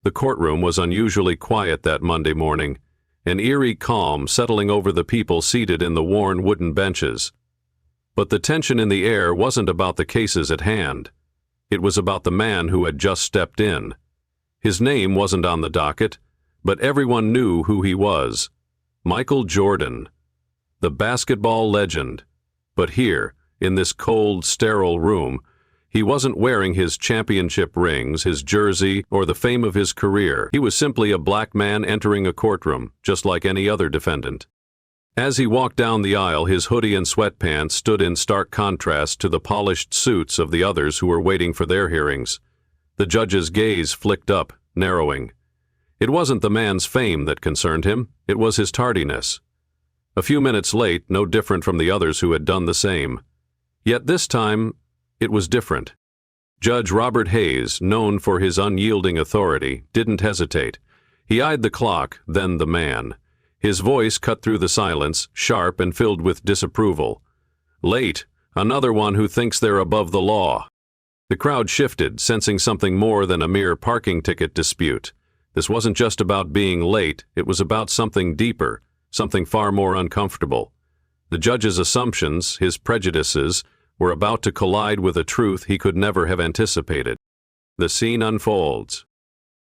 The courtroom was unusually quiet that Monday morning, an eerie calm settling over the people seated in the worn wooden benches. But the tension in the air wasn't about the cases at hand. It was about the man who had just stepped in. His name wasn't on the docket, but everyone knew who he was. Michael Jordan, the basketball legend. But here, in this cold, sterile room, he wasn't wearing his championship rings, his jersey, or the fame of his career. He was simply a black man entering a courtroom, just like any other defendant. As he walked down the aisle, his hoodie and sweatpants stood in stark contrast to the polished suits of the others who were waiting for their hearings. The judge's gaze flicked up, narrowing. It wasn't the man's fame that concerned him, it was his tardiness. A few minutes late, no different from the others who had done the same. Yet this time, it was different. Judge Robert Hayes, known for his unyielding authority, didn't hesitate. He eyed the clock, then the man. His voice cut through the silence, sharp and filled with disapproval. Late, another one who thinks they're above the law. The crowd shifted, sensing something more than a mere parking ticket dispute. This wasn't just about being late, it was about something deeper, something far more uncomfortable. The judge's assumptions, his prejudices, were about to collide with a truth he could never have anticipated. The scene unfolds.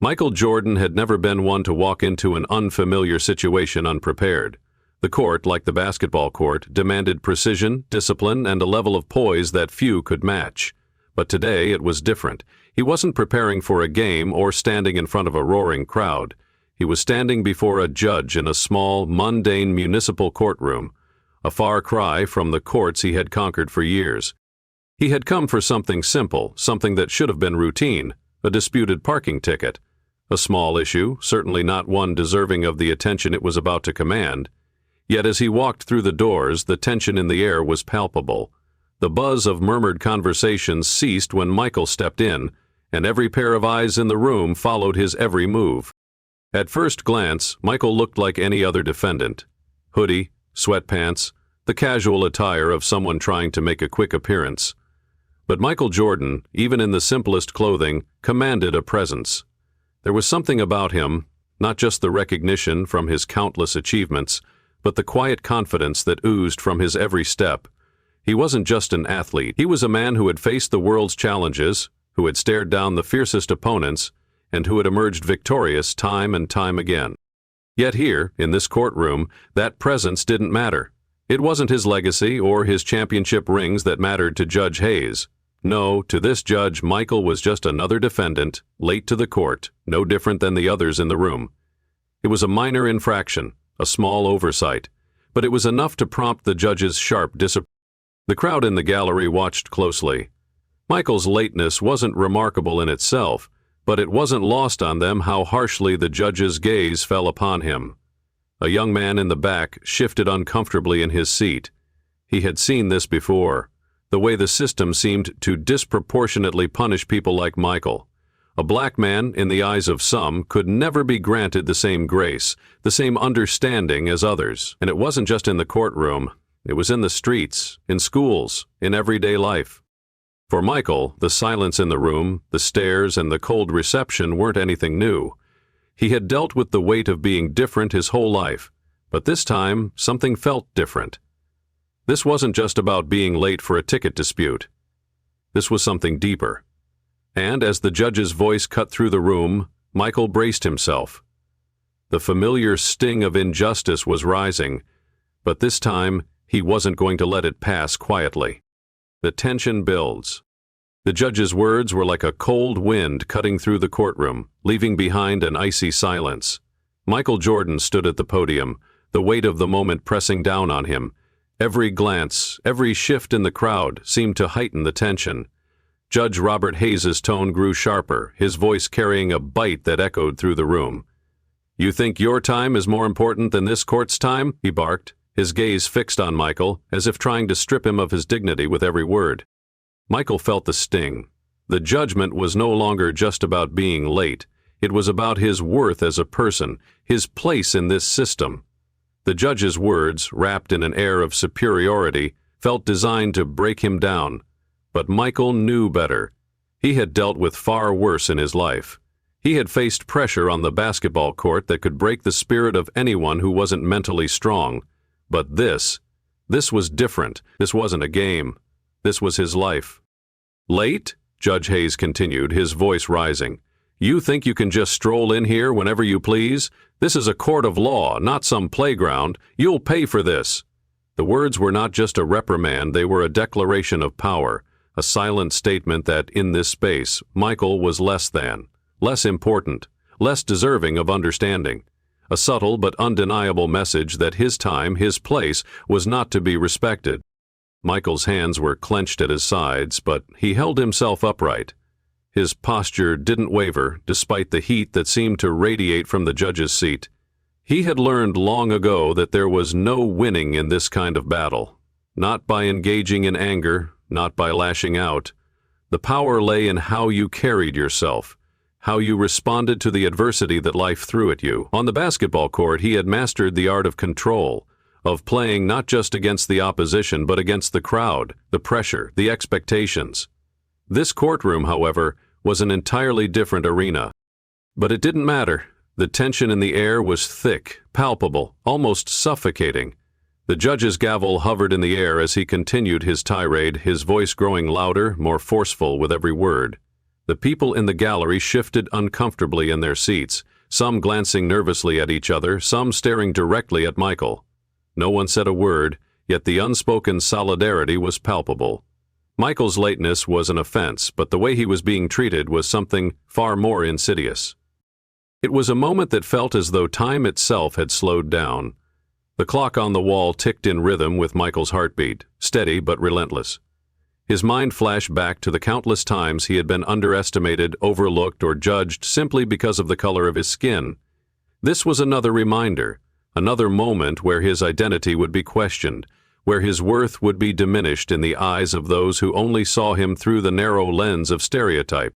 Michael Jordan had never been one to walk into an unfamiliar situation unprepared. The court, like the basketball court, demanded precision, discipline, and a level of poise that few could match. But today it was different. He wasn't preparing for a game or standing in front of a roaring crowd. He was standing before a judge in a small, mundane municipal courtroom, a far cry from the courts he had conquered for years. He had come for something simple, something that should have been routine, a disputed parking ticket. A small issue, certainly not one deserving of the attention it was about to command. Yet as he walked through the doors, the tension in the air was palpable. The buzz of murmured conversations ceased when Michael stepped in, and every pair of eyes in the room followed his every move. At first glance, Michael looked like any other defendant. Hoodie, sweatpants, the casual attire of someone trying to make a quick appearance. But Michael Jordan, even in the simplest clothing, commanded a presence. There was something about him, not just the recognition from his countless achievements, but the quiet confidence that oozed from his every step. He wasn't just an athlete. He was a man who had faced the world's challenges, who had stared down the fiercest opponents, and who had emerged victorious time and time again. Yet here, in this courtroom, that presence didn't matter. It wasn't his legacy or his championship rings that mattered to Judge Hayes. No, to this judge, Michael was just another defendant, late to the court, no different than the others in the room. It was a minor infraction, a small oversight, but it was enough to prompt the judge's sharp disapproval. The crowd in the gallery watched closely. Michael's lateness wasn't remarkable in itself, but it wasn't lost on them how harshly the judge's gaze fell upon him. A young man in the back shifted uncomfortably in his seat. He had seen this before, the way the system seemed to disproportionately punish people like Michael. A black man, in the eyes of some, could never be granted the same grace, the same understanding as others. And it wasn't just in the courtroom. It was in the streets, in schools, in everyday life. For Michael, the silence in the room, the stares, and the cold reception weren't anything new. He had dealt with the weight of being different his whole life, but this time something felt different. This wasn't just about being late for a ticket dispute. This was something deeper. And as the judge's voice cut through the room, Michael braced himself. The familiar sting of injustice was rising, but this time he wasn't going to let it pass quietly. The tension builds. The judge's words were like a cold wind cutting through the courtroom, leaving behind an icy silence. Michael Jordan stood at the podium, the weight of the moment pressing down on him. Every glance, every shift in the crowd seemed to heighten the tension. Judge Robert Hayes's tone grew sharper, his voice carrying a bite that echoed through the room. "You think your time is more important than this court's time?" he barked, his gaze fixed on Michael, as if trying to strip him of his dignity with every word. Michael felt the sting. The judgment was no longer just about being late. It was about his worth as a person, his place in this system. The judge's words, wrapped in an air of superiority, felt designed to break him down. But Michael knew better. He had dealt with far worse in his life. He had faced pressure on the basketball court that could break the spirit of anyone who wasn't mentally strong. But this was different. This wasn't a game. This was his life. Late? Judge Hayes continued, his voice rising. You think you can just stroll in here whenever you please? This is a court of law, not some playground. You'll pay for this. The words were not just a reprimand, they were a declaration of power, a silent statement that, in this space, Michael was less than, less important, less deserving of understanding. A subtle but undeniable message that his time, his place, was not to be respected. Michael's hands were clenched at his sides, but he held himself upright. His posture didn't waver, despite the heat that seemed to radiate from the judge's seat. He had learned long ago that there was no winning in this kind of battle. Not by engaging in anger, not by lashing out. The power lay in how you carried yourself, how you responded to the adversity that life threw at you. On the basketball court, he had mastered the art of control, of playing not just against the opposition but against the crowd, the pressure, the expectations. This courtroom, however, was an entirely different arena. But it didn't matter. The tension in the air was thick, palpable, almost suffocating. The judge's gavel hovered in the air as he continued his tirade, his voice growing louder, more forceful with every word. The people in the gallery shifted uncomfortably in their seats, some glancing nervously at each other, some staring directly at Michael. No one said a word, yet the unspoken solidarity was palpable. Michael's lateness was an offense, but the way he was being treated was something far more insidious. It was a moment that felt as though time itself had slowed down. The clock on the wall ticked in rhythm with Michael's heartbeat, steady but relentless. His mind flashed back to the countless times he had been underestimated, overlooked, or judged simply because of the color of his skin. This was another reminder, another moment where his identity would be questioned, where his worth would be diminished in the eyes of those who only saw him through the narrow lens of stereotype.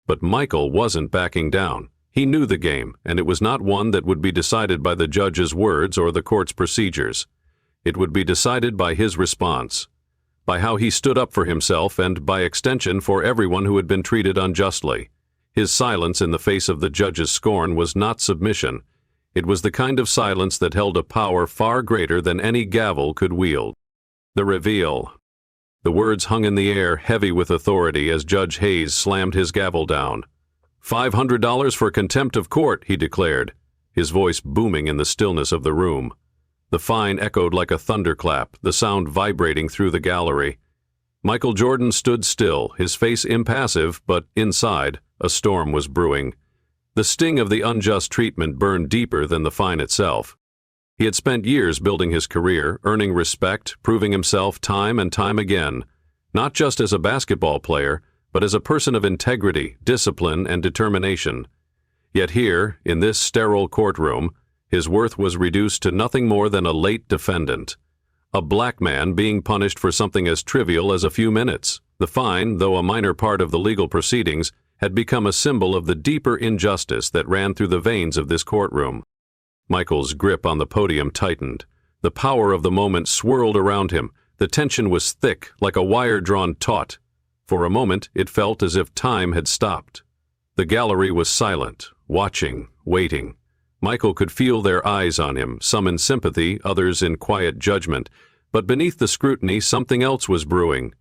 But Michael wasn't backing down. He knew the game, and it was not one that would be decided by the judge's words or the court's procedures. It would be decided by his response, by how he stood up for himself and, by extension, for everyone who had been treated unjustly. His silence in the face of the judge's scorn was not submission. It was the kind of silence that held a power far greater than any gavel could wield. The reveal. The words hung in the air, heavy with authority, as Judge Hayes slammed his gavel down. $500 for contempt of court, he declared, his voice booming in the stillness of the room. The fine echoed like a thunderclap, the sound vibrating through the gallery. Michael Jordan stood still, his face impassive, but inside, a storm was brewing. The sting of the unjust treatment burned deeper than the fine itself. He had spent years building his career, earning respect, proving himself time and time again, not just as a basketball player, but as a person of integrity, discipline, and determination. Yet here, in this sterile courtroom, his worth was reduced to nothing more than a late defendant. A black man being punished for something as trivial as a few minutes. The fine, though a minor part of the legal proceedings, had become a symbol of the deeper injustice that ran through the veins of this courtroom. Michael's grip on the podium tightened. The power of the moment swirled around him. The tension was thick, like a wire drawn taut. For a moment, it felt as if time had stopped. The gallery was silent, watching, waiting. Michael could feel their eyes on him, some in sympathy, others in quiet judgment. But beneath the scrutiny, something else was brewing,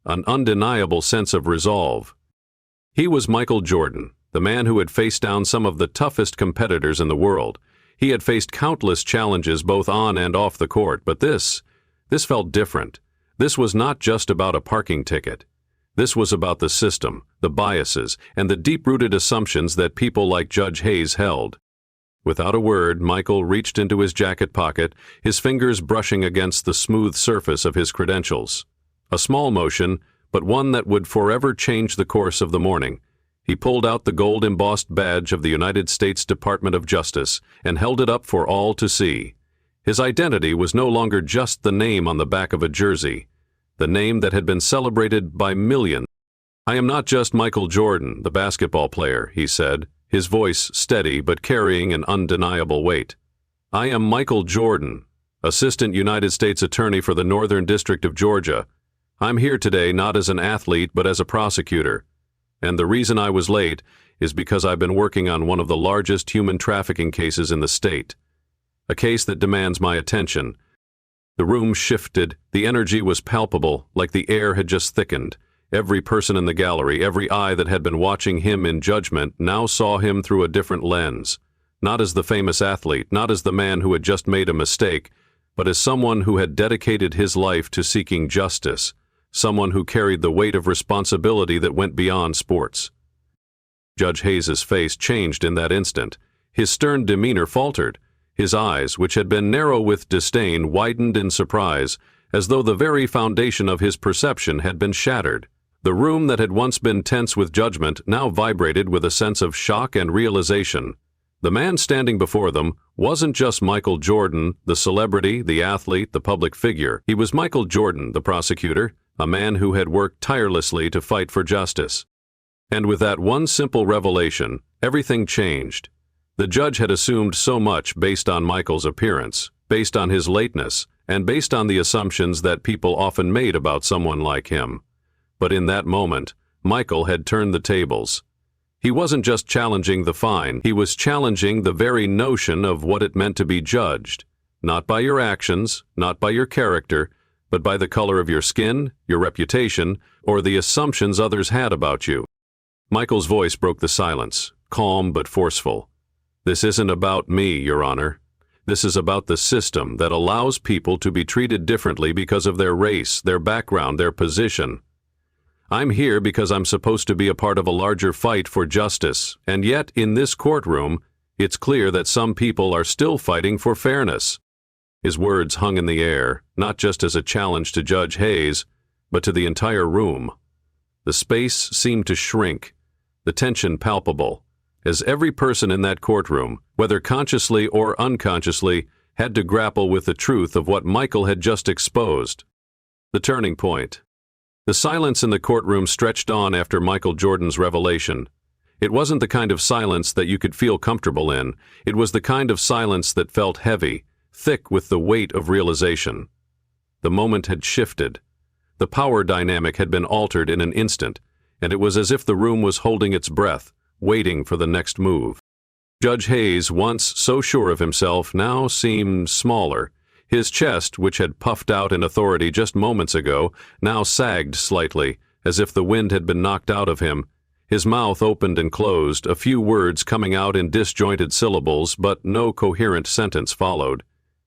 an undeniable sense of resolve. He was Michael Jordan, the man who had faced down some of the toughest competitors in the world. He had faced countless challenges both on and off the court, but this felt different. This was not just about a parking ticket. This was about the system, the biases, and the deep-rooted assumptions that people like Judge Hayes held. Without a word, Michael reached into his jacket pocket, his fingers brushing against the smooth surface of his credentials. A small motion, but one that would forever change the course of the morning. He pulled out the gold-embossed badge of the United States Department of Justice and held it up for all to see. His identity was no longer just the name on the back of a jersey, the name that had been celebrated by millions. "I am not just Michael Jordan, the basketball player," he said, his voice steady but carrying an undeniable weight. "I am Michael Jordan, Assistant United States Attorney for the Northern District of Georgia. I'm here today not as an athlete but as a prosecutor. And the reason I was late is because I've been working on one of the largest human trafficking cases in the state. A case that demands my attention. The room shifted, the energy was palpable, like the air had just thickened. Every person in the gallery, every eye that had been watching him in judgment, now saw him through a different lens. Not as the famous athlete, not as the man who had just made a mistake, but as someone who had dedicated his life to seeking justice, someone who carried the weight of responsibility that went beyond sports. Judge Hayes's face changed in that instant. His stern demeanor faltered. His eyes, which had been narrow with disdain, widened in surprise, as though the very foundation of his perception had been shattered. The room that had once been tense with judgment now vibrated with a sense of shock and realization. The man standing before them wasn't just Michael Jordan, the celebrity, the athlete, the public figure. He was Michael Jordan, the prosecutor, a man who had worked tirelessly to fight for justice. And with that one simple revelation, everything changed. The judge had assumed so much based on Michael's appearance, based on his lateness, and based on the assumptions that people often made about someone like him. But in that moment, Michael had turned the tables. He wasn't just challenging the fine, he was challenging the very notion of what it meant to be judged. Not by your actions, not by your character, but by the color of your skin, your reputation, or the assumptions others had about you. Michael's voice broke the silence, calm but forceful. This isn't about me, Your Honor. This is about the system that allows people to be treated differently because of their race, their background, their position. I'm here because I'm supposed to be a part of a larger fight for justice, and yet in this courtroom, it's clear that some people are still fighting for fairness. His words hung in the air, not just as a challenge to Judge Hayes, but to the entire room. The space seemed to shrink, the tension palpable, as every person in that courtroom, whether consciously or unconsciously, had to grapple with the truth of what Michael had just exposed. The turning point. The silence in the courtroom stretched on after Michael Jordan's revelation. It wasn't the kind of silence that you could feel comfortable in. It was the kind of silence that felt heavy, thick with the weight of realization. The moment had shifted. The power dynamic had been altered in an instant, and it was as if the room was holding its breath, waiting for the next move. Judge Hayes, once so sure of himself, now seemed smaller. His chest, which had puffed out in authority just moments ago, now sagged slightly, as if the wind had been knocked out of him. His mouth opened and closed, a few words coming out in disjointed syllables, but no coherent sentence followed.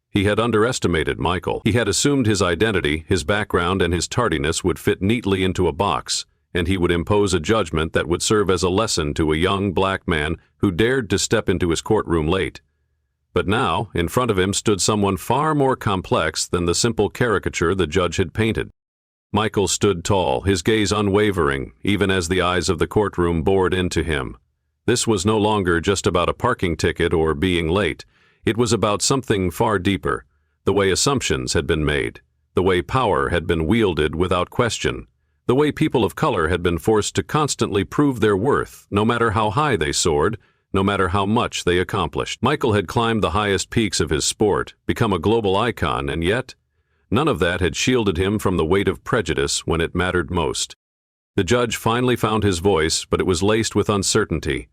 He had underestimated Michael. He had assumed his identity, his background, and his tardiness would fit neatly into a box, and he would impose a judgment that would serve as a lesson to a young black man who dared to step into his courtroom late. But now, in front of him stood someone far more complex than the simple caricature the judge had painted. Michael stood tall, his gaze unwavering, even as the eyes of the courtroom bored into him. This was no longer just about a parking ticket or being late. It was about something far deeper, the way assumptions had been made, the way power had been wielded without question, the way people of color had been forced to constantly prove their worth, no matter how high they soared, no matter how much they accomplished. Michael had climbed the highest peaks of his sport, become a global icon, and yet, none of that had shielded him from the weight of prejudice when it mattered most. The judge finally found his voice, but it was laced with uncertainty.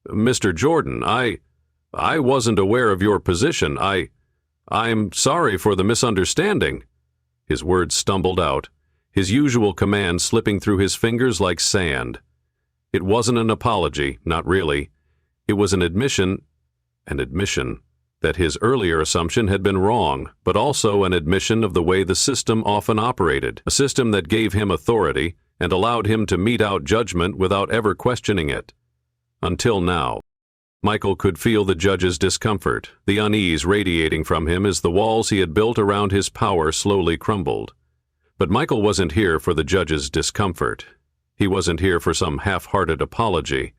"Mr. Jordan, I wasn't aware of your position. I'm sorry for the misunderstanding." His words stumbled out, his usual command slipping through his fingers like sand. It wasn't an apology, not really. It was an admission that his earlier assumption had been wrong, but also an admission of the way the system often operated, a system that gave him authority and allowed him to mete out judgment without ever questioning it. Until now. Michael could feel the judge's discomfort, the unease radiating from him as the walls he had built around his power slowly crumbled. But Michael wasn't here for the judge's discomfort. He wasn't here for some half-hearted apology.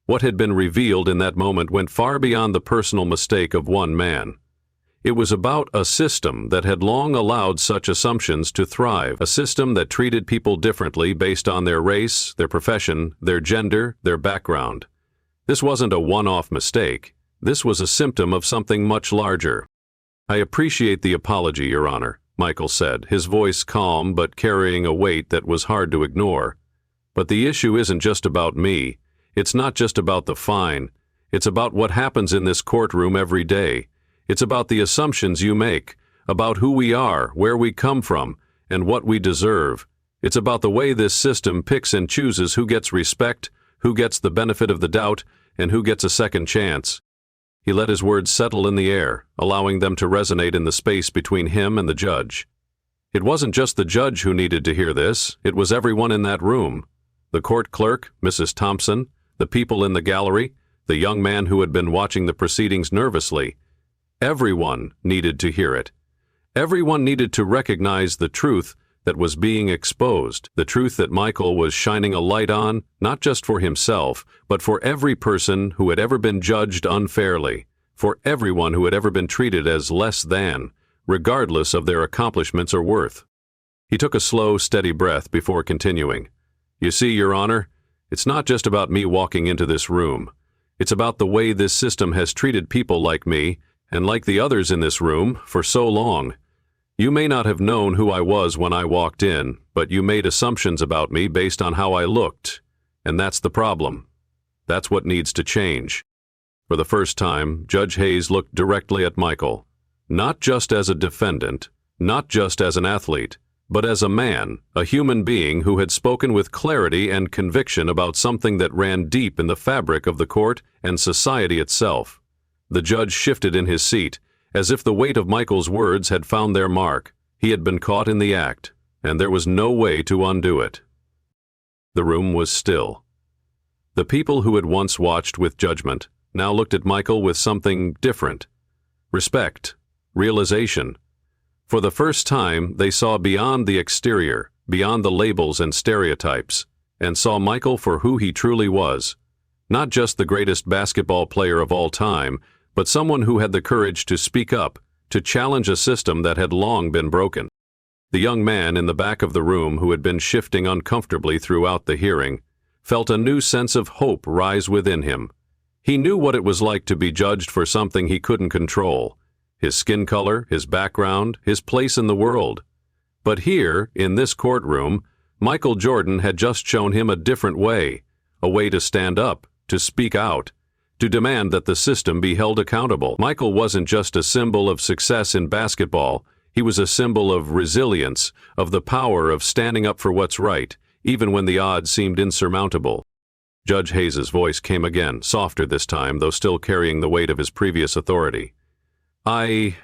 What had been revealed in that moment went far beyond the personal mistake of one man. It was about a system that had long allowed such assumptions to thrive, a system that treated people differently based on their race, their profession, their gender, their background. This wasn't a one-off mistake. This was a symptom of something much larger. "I appreciate the apology, Your Honor," Michael said, his voice calm but carrying a weight that was hard to ignore. But the issue isn't just about me. It's not just about the fine. It's about what happens in this courtroom every day. It's about the assumptions you make, about who we are, where we come from, and what we deserve. It's about the way this system picks and chooses who gets respect, who gets the benefit of the doubt, and who gets a second chance. He let his words settle in the air, allowing them to resonate in the space between him and the judge. It wasn't just the judge who needed to hear this, it was everyone in that room. The court clerk, Mrs. Thompson, the people in the gallery, the young man who had been watching the proceedings nervously. Everyone needed to hear it. Everyone needed to recognize the truth that was being exposed, the truth that Michael was shining a light on, not just for himself, but for every person who had ever been judged unfairly, for everyone who had ever been treated as less than, regardless of their accomplishments or worth. He took a slow, steady breath before continuing. You see, Your Honor, it's not just about me walking into this room. It's about the way this system has treated people like me, and like the others in this room, for so long. You may not have known who I was when I walked in, but you made assumptions about me based on how I looked, and that's the problem. That's what needs to change. For the first time, Judge Hayes looked directly at Michael, not just as a defendant, not just as an athlete, but as a man, a human being who had spoken with clarity and conviction about something that ran deep in the fabric of the court and society itself. The judge shifted in his seat, as if the weight of Michael's words had found their mark. He had been caught in the act, and there was no way to undo it. The room was still. The people who had once watched with judgment now looked at Michael with something different. Respect, realization. For the first time, they saw beyond the exterior, beyond the labels and stereotypes, and saw Michael for who he truly was. Not just the greatest basketball player of all time, but someone who had the courage to speak up, to challenge a system that had long been broken. The young man in the back of the room, who had been shifting uncomfortably throughout the hearing, felt a new sense of hope rise within him. He knew what it was like to be judged for something he couldn't control: his skin color, his background, his place in the world. But here, in this courtroom, Michael Jordan had just shown him a different way, a way to stand up, to speak out, to demand that the system be held accountable. Michael wasn't just a symbol of success in basketball, he was a symbol of resilience, of the power of standing up for what's right, even when the odds seemed insurmountable. Judge Hayes's voice came again, softer this time, though still carrying the weight of his previous authority. I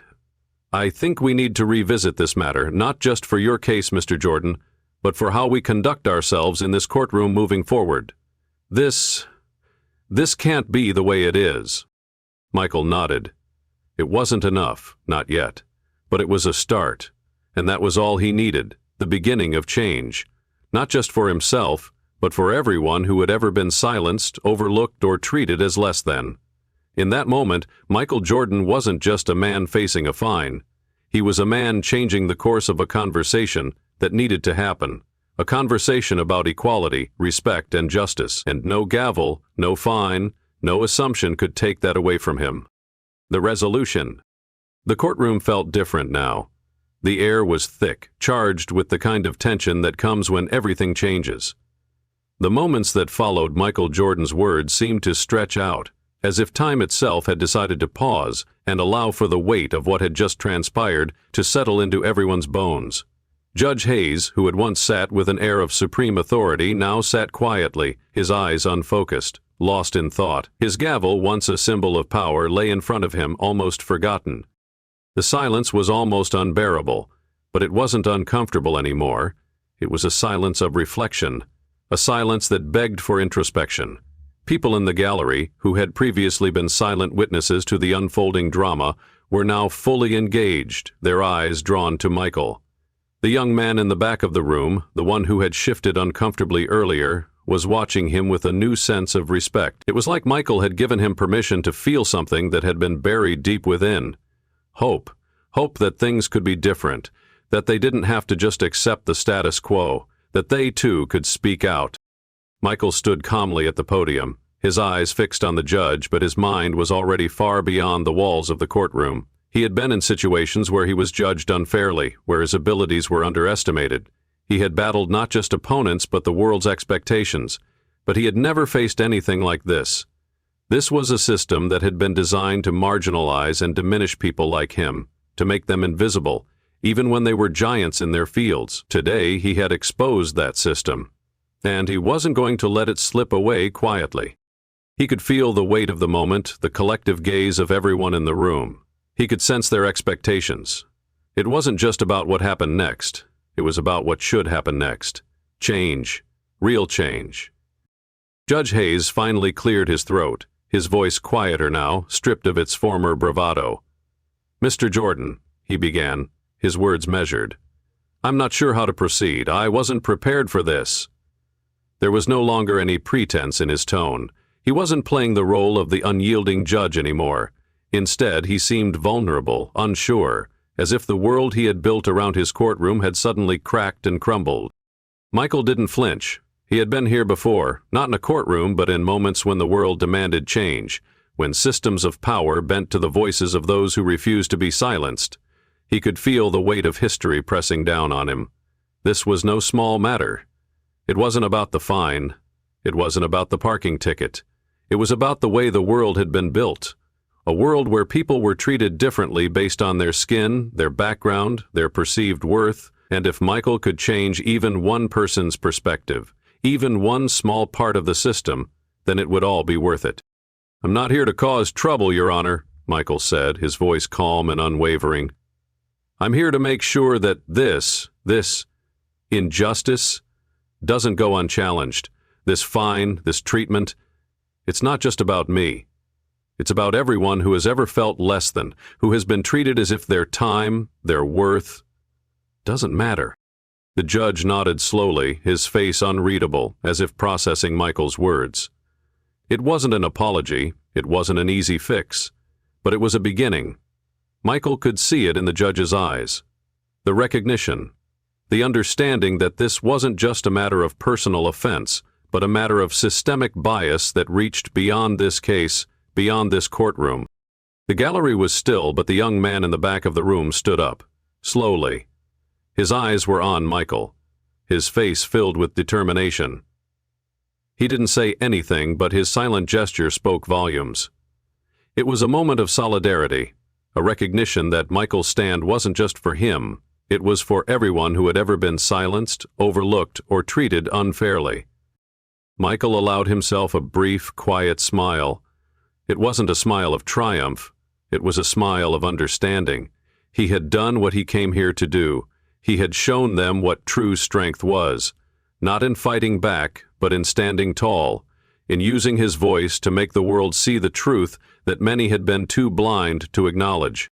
think we need to revisit this matter, not just for your case, Mr. Jordan, but for how we conduct ourselves in this courtroom moving forward. This can't be the way it is. Michael nodded. It wasn't enough, not yet, but it was a start, and that was all he needed, the beginning of change, not just for himself, but for everyone who had ever been silenced, overlooked, or treated as less than. In that moment, Michael Jordan wasn't just a man facing a fine. He was a man changing the course of a conversation that needed to happen. A conversation about equality, respect, and justice, and no gavel, no fine, no assumption could take that away from him. The resolution. The courtroom felt different now. The air was thick, charged with the kind of tension that comes when everything changes. The moments that followed Michael Jordan's words seemed to stretch out, as if time itself had decided to pause and allow for the weight of what had just transpired to settle into everyone's bones. Judge Hayes, who had once sat with an air of supreme authority, now sat quietly, his eyes unfocused, lost in thought. His gavel, once a symbol of power, lay in front of him, almost forgotten. The silence was almost unbearable, but it wasn't uncomfortable anymore. It was a silence of reflection, a silence that begged for introspection. People in the gallery, who had previously been silent witnesses to the unfolding drama, were now fully engaged, their eyes drawn to Michael. The young man in the back of the room, the one who had shifted uncomfortably earlier, was watching him with a new sense of respect. It was like Michael had given him permission to feel something that had been buried deep within. Hope. Hope that things could be different, that they didn't have to just accept the status quo, that they too could speak out. Michael stood calmly at the podium, his eyes fixed on the judge, but his mind was already far beyond the walls of the courtroom. He had been in situations where he was judged unfairly, where his abilities were underestimated. He had battled not just opponents but the world's expectations, but he had never faced anything like this. This was a system that had been designed to marginalize and diminish people like him, to make them invisible, even when they were giants in their fields. Today, he had exposed that system, and he wasn't going to let it slip away quietly. He could feel the weight of the moment, the collective gaze of everyone in the room. He could sense their expectations. It wasn't just about what happened next. It was about what should happen next. Change. Real change. Judge Hayes finally cleared his throat, his voice quieter now, stripped of its former bravado. "Mr. Jordan," he began, his words measured, "I'm not sure how to proceed. I wasn't prepared for this." There was no longer any pretense in his tone. He wasn't playing the role of the unyielding judge anymore. Instead, he seemed vulnerable, unsure, as if the world he had built around his courtroom had suddenly cracked and crumbled. Michael didn't flinch. He had been here before, not in a courtroom, but in moments when the world demanded change, when systems of power bent to the voices of those who refused to be silenced. He could feel the weight of history pressing down on him. This was no small matter. It wasn't about the fine. It wasn't about the parking ticket. It was about the way the world had been built. A world where people were treated differently based on their skin, their background, their perceived worth, and if Michael could change even one person's perspective, even one small part of the system, then it would all be worth it. "I'm not here to cause trouble, Your Honor," Michael said, his voice calm and unwavering. "I'm here to make sure that this injustice doesn't go unchallenged. This fine, this treatment, it's not just about me. It's about everyone who has ever felt less than, who has been treated as if their time, their worth, doesn't matter." The judge nodded slowly, his face unreadable, as if processing Michael's words. It wasn't an apology, it wasn't an easy fix, but it was a beginning. Michael could see it in the judge's eyes. The recognition, the understanding that this wasn't just a matter of personal offense, but a matter of systemic bias that reached beyond this case, beyond this courtroom. The gallery was still, but the young man in the back of the room stood up, slowly. His eyes were on Michael, his face filled with determination. He didn't say anything, but his silent gesture spoke volumes. It was a moment of solidarity, a recognition that Michael's stand wasn't just for him, it was for everyone who had ever been silenced, overlooked, or treated unfairly. Michael allowed himself a brief, quiet smile. It wasn't a smile of triumph, it was a smile of understanding. He had done what he came here to do. He had shown them what true strength was, not in fighting back, but in standing tall, in using his voice to make the world see the truth that many had been too blind to acknowledge.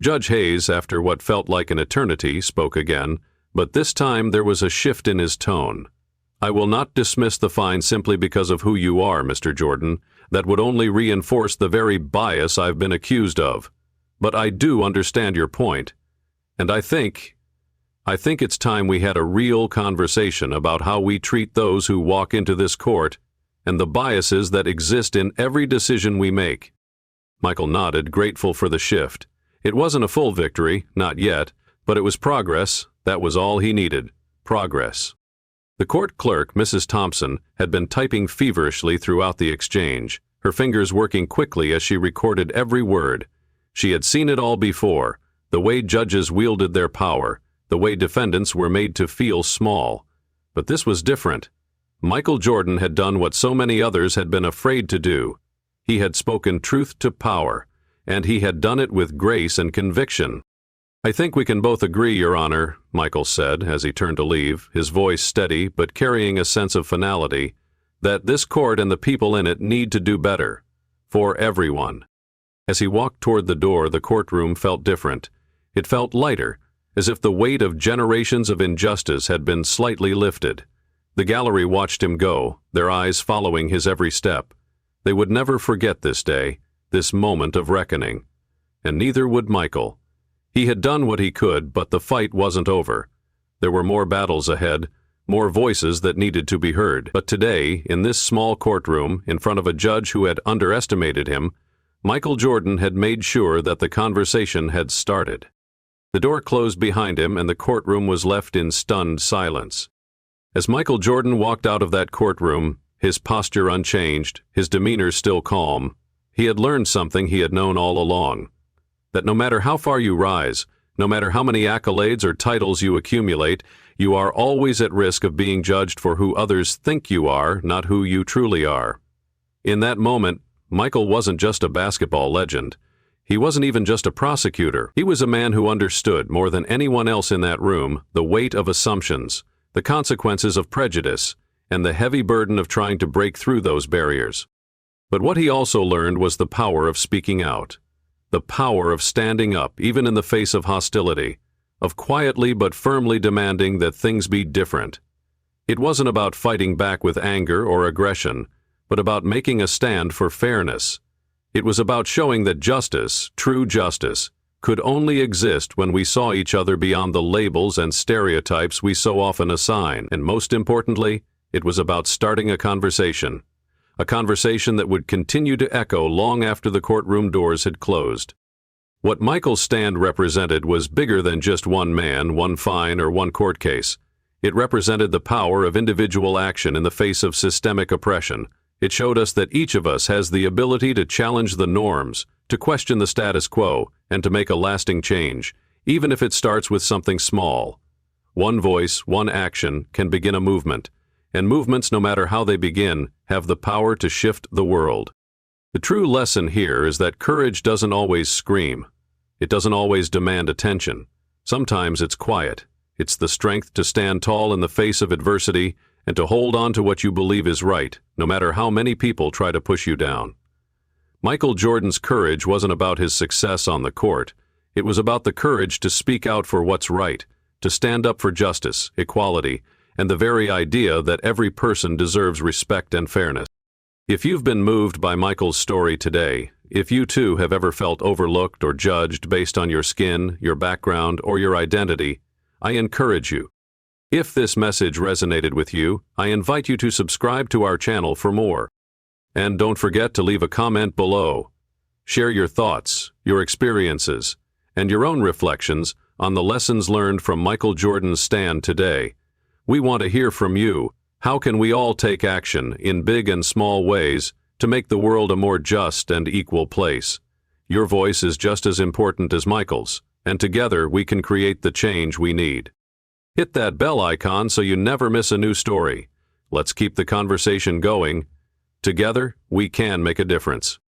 Judge Hayes, after what felt like an eternity, spoke again, but this time there was a shift in his tone. "I will not dismiss the fine simply because of who you are, Mr. Jordan. That would only reinforce the very bias I've been accused of. But I do understand your point, and I think it's time we had a real conversation about how we treat those who walk into this court and the biases that exist in every decision we make." Michael nodded, grateful for the shift. It wasn't a full victory, not yet, but it was progress. That was all he needed, progress. The court clerk, Mrs. Thompson, had been typing feverishly throughout the exchange, her fingers working quickly as she recorded every word. She had seen it all before, the way judges wielded their power, the way defendants were made to feel small. But this was different. Michael Jordan had done what so many others had been afraid to do. He had spoken truth to power, and he had done it with grace and conviction. "I think we can both agree, Your Honor," Michael said as he turned to leave, his voice steady but carrying a sense of finality, "that this court and the people in it need to do better. For everyone." As he walked toward the door, the courtroom felt different. It felt lighter, as if the weight of generations of injustice had been slightly lifted. The gallery watched him go, their eyes following his every step. They would never forget this day, this moment of reckoning. And neither would Michael. He had done what he could, but the fight wasn't over. There were more battles ahead, more voices that needed to be heard. But today, in this small courtroom, in front of a judge who had underestimated him, Michael Jordan had made sure that the conversation had started. The door closed behind him and the courtroom was left in stunned silence. As Michael Jordan walked out of that courtroom, his posture unchanged, his demeanor still calm, he had learned something he had known all along. That no matter how far you rise, no matter how many accolades or titles you accumulate, you are always at risk of being judged for who others think you are, not who you truly are. In that moment, Michael wasn't just a basketball legend. He wasn't even just a prosecutor. He was a man who understood, more than anyone else in that room, the weight of assumptions, the consequences of prejudice, and the heavy burden of trying to break through those barriers. But what he also learned was the power of speaking out, the power of standing up even in the face of hostility, of quietly but firmly demanding that things be different. It wasn't about fighting back with anger or aggression, but about making a stand for fairness. It was about showing that justice, true justice, could only exist when we saw each other beyond the labels and stereotypes we so often assign. And most importantly, it was about starting a conversation that would continue to echo long after the courtroom doors had closed. What Michael's stand represented was bigger than just one man, one fine, or one court case. It represented the power of individual action in the face of systemic oppression. It showed us that each of us has the ability to challenge the norms, to question the status quo, and to make a lasting change, even if it starts with something small. One voice, one action, can begin a movement, and movements, no matter how they begin, have the power to shift the world. The true lesson here is that courage doesn't always scream. It doesn't always demand attention. Sometimes it's quiet. It's the strength to stand tall in the face of adversity and to hold on to what you believe is right, no matter how many people try to push you down. Michael Jordan's courage wasn't about his success on the court. It was about the courage to speak out for what's right, to stand up for justice, equality, and the very idea that every person deserves respect and fairness. If you've been moved by Michael's story today, if you too have ever felt overlooked or judged based on your skin, your background, or your identity, I encourage you. If this message resonated with you, I invite you to subscribe to our channel for more. And don't forget to leave a comment below. Share your thoughts, your experiences, and your own reflections on the lessons learned from Michael Jordan's stand today. We want to hear from you. How can we all take action in big and small ways to make the world a more just and equal place? Your voice is just as important as Michael's, and together we can create the change we need. Hit that bell icon so you never miss a new story. Let's keep the conversation going. Together, we can make a difference.